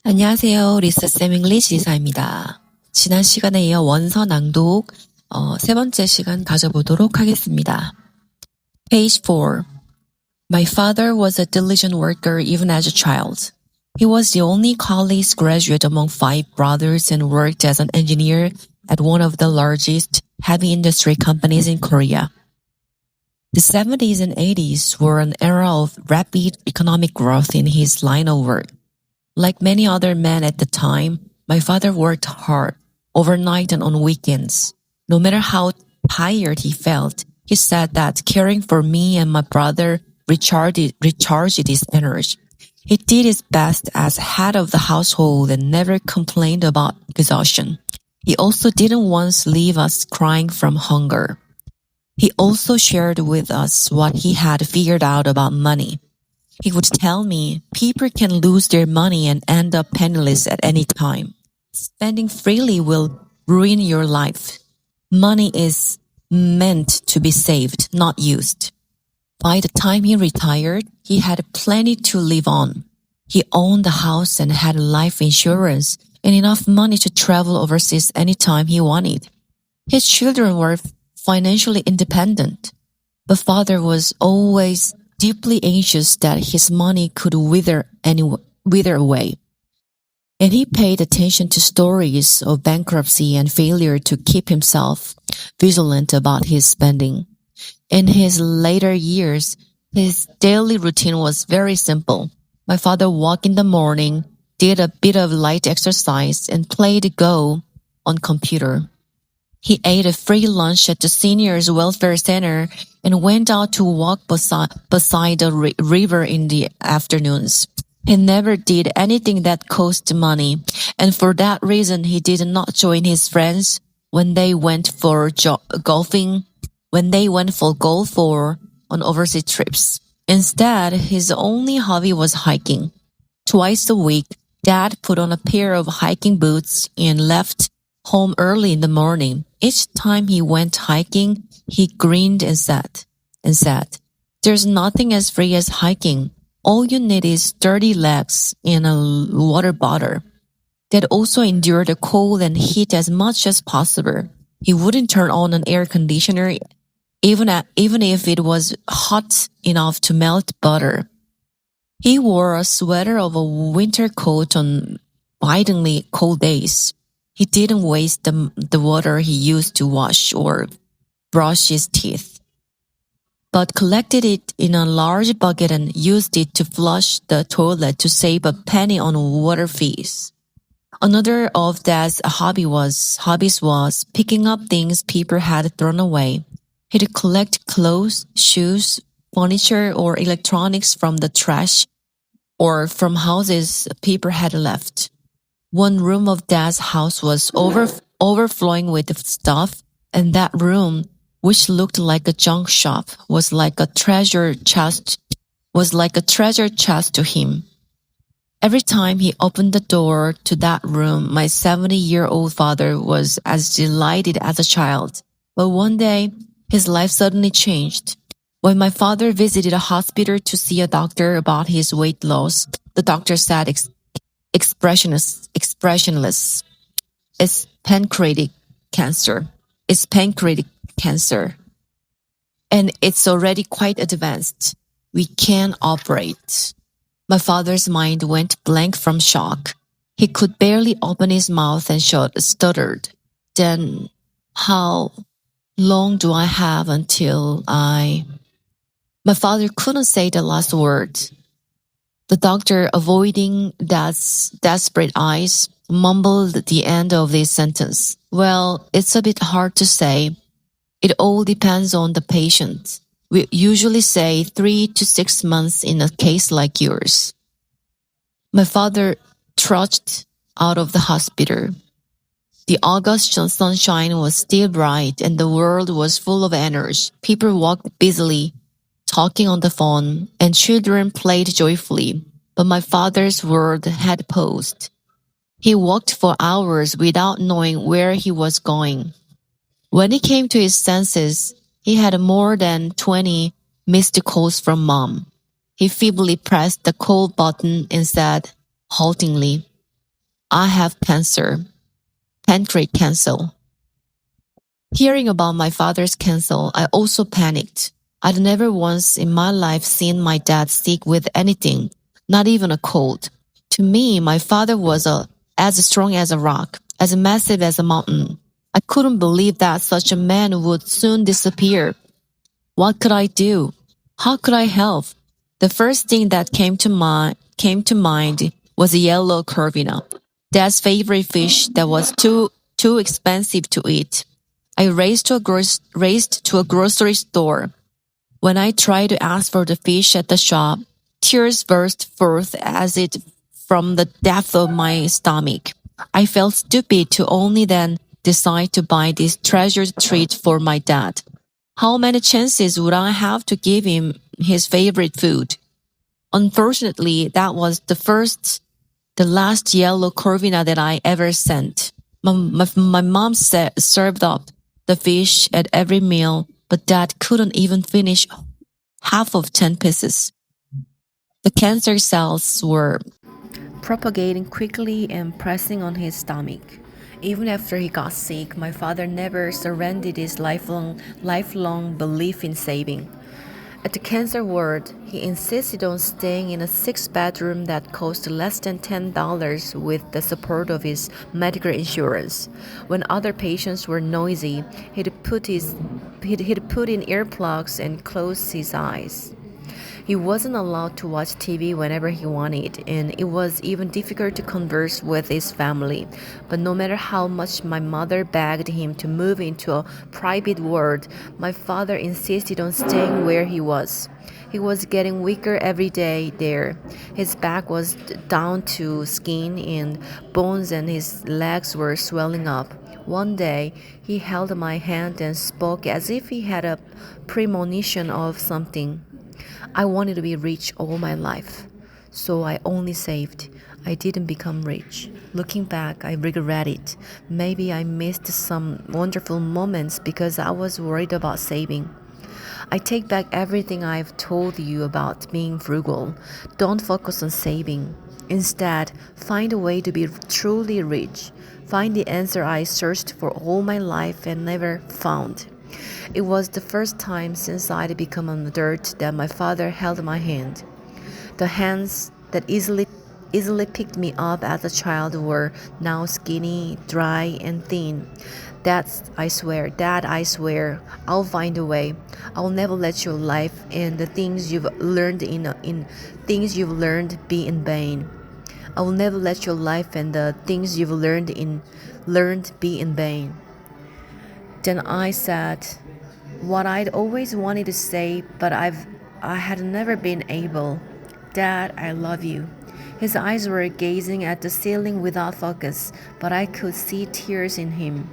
안녕하세요. 리서쌤 잉글리시 리사입니다. 지난 시간에 이어 원서 낭독 세 번째 시간 가져보도록 하겠습니다. Page 4. My father was a diligent worker even as a child. He was the only college graduate among 5 brothers and worked as an engineer at one of the largest heavy industry companies in Korea. The 70s and 80s were an era of rapid economic growth in his line of work. Like many other men at the time, my father worked hard, overnight and on weekends. No matter how tired he felt, he said that caring for me and my brother recharged his energy. He did his best as head of the household and never complained about exhaustion. He also didn't once leave us crying from hunger. He also shared with us what he had figured out about money. He would tell me, people can lose their money and end up penniless at any time. Spending freely will ruin your life. Money is meant to be saved, not used. By the time he retired, he had plenty to live on. He owned a house and had life insurance and enough money to travel overseas anytime he wanted. His children were financially independent. But father was always deeply anxious that his money could wither away. And he paid attention to stories of bankruptcy and failure to keep himself vigilant about his spending. In his later years, his daily routine was very simple. My father walked in the morning, did a bit of light exercise, and played Go on computer. He ate a free lunch at the Seniors Welfare Center and went out to walk beside the river in the afternoons. He never did anything that cost money, and for that reason he did not join his friends when they went for golf or on overseas trips. Instead, his only hobby was hiking. Twice a week, Dad put on a pair of hiking boots and left home early in the morning. Each time he went hiking, he grinned and said, "There's nothing as free as hiking. All you need is sturdy legs and a water bottle." Dad also endured the cold and heat as much as possible. He wouldn't turn on an air conditioner even if it was hot enough to melt butter. He wore a sweater over a winter coat on bitingly cold days. He didn't waste the water he used to wash or brush his teeth, but collected it in a large bucket and used it to flush the toilet to save a penny on water fees. Another of Dad's hobbies was picking up things people had thrown away. He'd collect clothes, shoes, furniture, or electronics from the trash or from houses people had left. One room of Dad's house was overflowing with stuff, and that room, which looked like a junk shop, was like a treasure chest to him. Every time he opened the door to that room, my 70-year-old father was as delighted as a child. But one day, his life suddenly changed. When my father visited a hospital to see a doctor about his weight loss, the doctor said expressionless. It's pancreatic cancer. And it's already quite advanced. We can't operate. My father's mind went blank from shock. He could barely open his mouth and stuttered. Then, how long do I have until My father couldn't say the last word. The doctor, avoiding Dad's desperate eyes, mumbled the end of this sentence. "Well, it's a bit hard to say. It all depends on the patient. We usually say 3 to 6 months in a case like yours." My father trudged out of the hospital. The August sunshine was still bright and the world was full of energy. People walked busily, talking on the phone, and children played joyfully, but my father's world had paused. He walked for hours without knowing where he was going. When he came to his senses, he had more than 20 missed calls from Mom. He feebly pressed the call button and said, haltingly, I have cancer, pancreatic cancer. Hearing about my father's cancer, I also panicked. I'd never once in my life seen my dad sick with anything, not even a cold. To me, my father was as strong as a rock, as massive as a mountain. I couldn't believe that such a man would soon disappear. What could I do? How could I help? The first thing that came to mind was a yellow corvina, Dad's favorite fish that was too expensive to eat. I raced to a grocery store. When I tried to ask for the fish at the shop, tears burst forth as it from the depth of my stomach. I felt stupid to only then decide to buy this treasured treat for my dad. How many chances would I have to give him his favorite food? Unfortunately, that was the last yellow corvina that I ever sent. My mom served up the fish at every meal, but Dad couldn't even finish half of 10 pieces. The cancer cells were propagating quickly and pressing on his stomach. Even after he got sick, my father never surrendered his lifelong belief in saving. At the cancer ward, he insisted on staying in a six-bedroom that cost less than $10 with the support of his medical insurance. When other patients were noisy, he'd put in earplugs and close his eyes. He wasn't allowed to watch TV whenever he wanted, and it was even difficult to converse with his family. But no matter how much my mother begged him to move into a private ward, my father insisted on staying where he was. He was getting weaker every day there. His back was down to skin and bones, and his legs were swelling up. One day, he held my hand and spoke as if he had a premonition of something. I wanted to be rich all my life, so I only saved. I didn't become rich. Looking back, I regret it. Maybe I missed some wonderful moments because I was worried about saving. I take back everything I've told you about being frugal. Don't focus on saving. Instead, find a way to be truly rich. Find the answer I searched for all my life and never found. It was the first time since I'd become an adult that my father held my hand. The hands that easily picked me up as a child were now skinny, dry, and thin. Dad, I swear, I'll find a way. I'll never let your life and the things you've learned in things you've learned be in vain. I will never let your life and the things you've learned be in vain. Then I said what I'd always wanted to say, but I had never been able. Dad, I love you. His eyes were gazing at the ceiling without focus, but I could see tears in him.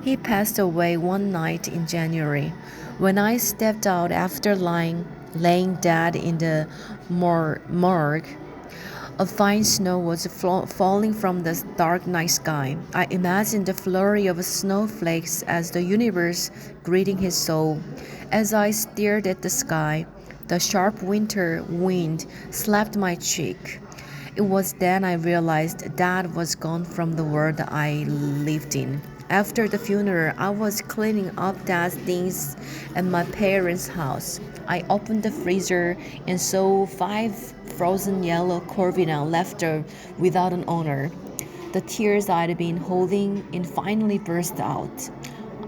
He passed away one night in January. When I stepped out after laying dead in the morgue, a fine snow was falling from the dark night sky. I imagined the flurry of snowflakes as the universe greeting his soul. As I stared at the sky, the sharp winter wind slapped my cheek. It was then I realized Dad was gone from the world I lived in. After the funeral, I was cleaning up Dad's things at my parents' house. I opened the freezer and saw 5 frozen yellow corvina left without an owner. The tears I'd been holding in finally burst out.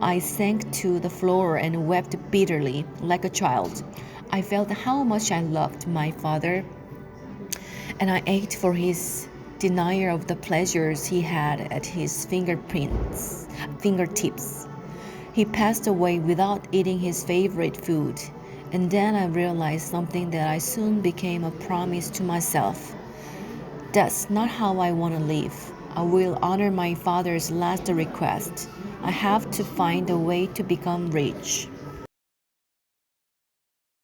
I sank to the floor and wept bitterly, like a child. I felt how much I loved my father, and I ached for his denial of the pleasures he had at his fingertips. He passed away without eating his favorite food, and then I realized something that I soon became a promise to myself. That's not how I want to live. I will honor my father's last request. I have to find a way to become rich.